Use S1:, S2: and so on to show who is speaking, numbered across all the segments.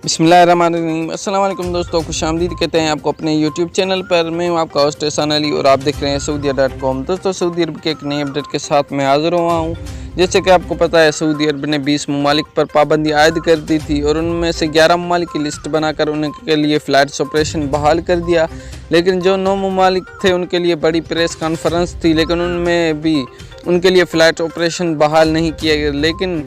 S1: बिस्मिल्लाहिर्रहमानिर्रहीम। अस्सलाम वालेकुम दोस्तों, खुशामदीद कहते हैं आपको अपने यूट्यूब चैनल पर। मैं हूं आपका होस्ट एहसान अली और आप देख रहे हैं सऊदीया.com। दोस्तों, सऊदी अरब के एक नई अपडेट के साथ मैं हाज़िर हुआ हूं। जैसे कि आपको पता है, सऊदी अरब ने 20 ममालिक पर पाबंदी आयद कर दी थी और उनमें से 11 ममालिक की लिस्ट बनाकर उनके लिए फ़्लाइट्स ऑपरेशन बहाल कर दिया। लेकिन जो 9 ममालिक थे उनके लिए बड़ी प्रेस कॉन्फ्रेंस थी, लेकिन उनमें भी उनके लिए फ़्लाइट ऑपरेशन बहाल नहीं किया गया। लेकिन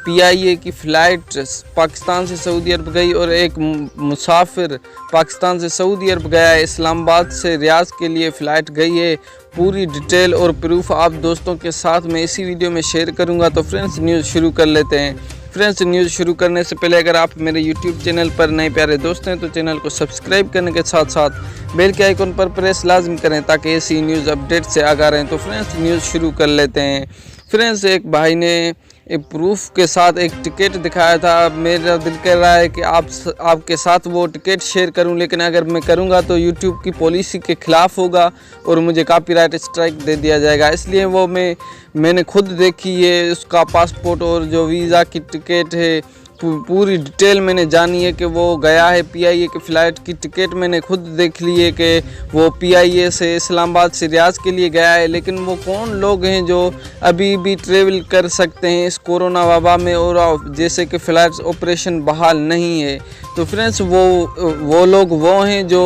S1: PIA की फ़्लाइट पाकिस्तान से सऊदी अरब गई और एक मुसाफिर पाकिस्तान से सऊदी अरब गया है। इस्लामाबाद से रियाद के लिए फ़्लाइट गई है। पूरी डिटेल और प्रूफ आप दोस्तों के साथ मैं इसी वीडियो में शेयर करूंगा। तो फ्रेंड्स, न्यूज़ शुरू कर लेते हैं। फ्रेंड्स, न्यूज़ शुरू करने से पहले अगर आप मेरे यूट्यूब चैनल पर नए प्यारे दोस्त हैं तो चैनल को सब्सक्राइब करने के साथ साथ बेल के आइकन पर प्रेस लाजम करें ताकि ऐसी न्यूज़ अपडेट से आगाह रहें। तो फ्रेंड्स, न्यूज़ शुरू कर लेते हैं। फ्रेंड्स, एक भाई ने एक प्रूफ के साथ एक टिकट दिखाया था। मेरा दिल कर रहा है कि आपके साथ वो टिकट शेयर करूं, लेकिन अगर मैं करूंगा तो यूट्यूब की पॉलिसी के ख़िलाफ़ होगा और मुझे कॉपीराइट स्ट्राइक दे दिया जाएगा। इसलिए वो मैंने खुद देखी है। उसका पासपोर्ट और जो वीज़ा की टिकट है पूरी डिटेल मैंने जानी है कि वो गया है। PIA की फ़्लाइट की टिकट मैंने खुद देख ली है कि वो PIA से इस्लामाबाद से रियाद के लिए गया है। लेकिन वो कौन लोग हैं जो अभी भी ट्रेवल कर सकते हैं इस कोरोना वबा में, और जैसे कि फ़्लाइट ऑपरेशन बहाल नहीं है। तो फ्रेंड्स, वो लोग वो हैं जो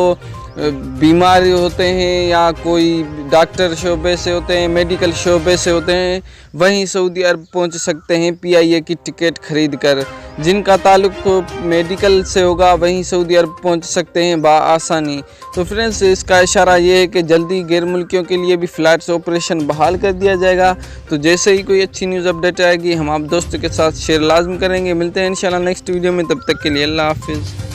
S1: बीमार होते हैं या कोई डॉक्टर शोबे से होते हैं, मेडिकल शोबे से होते हैं, वहीं सऊदी अरब पहुंच सकते हैं PIA की टिकट ख़रीद कर। जिनका ताल्लुक मेडिकल से होगा वहीं सऊदी अरब पहुंच सकते हैं बआसानी। तो फ्रेंड्स, इसका इशारा ये है कि जल्दी गैर मुल्कियों के लिए भी फ़्लाइट्स ऑपरेशन बहाल कर दिया जाएगा। तो जैसे ही कोई अच्छी न्यूज़ अपडेट आएगी हम आप दोस्तों के साथ शेयर लाजम करेंगे। मिलते हैं इंशाल्लाह नेक्स्ट वीडियो में, तब तक के लिए अल्लाह हाफिज़।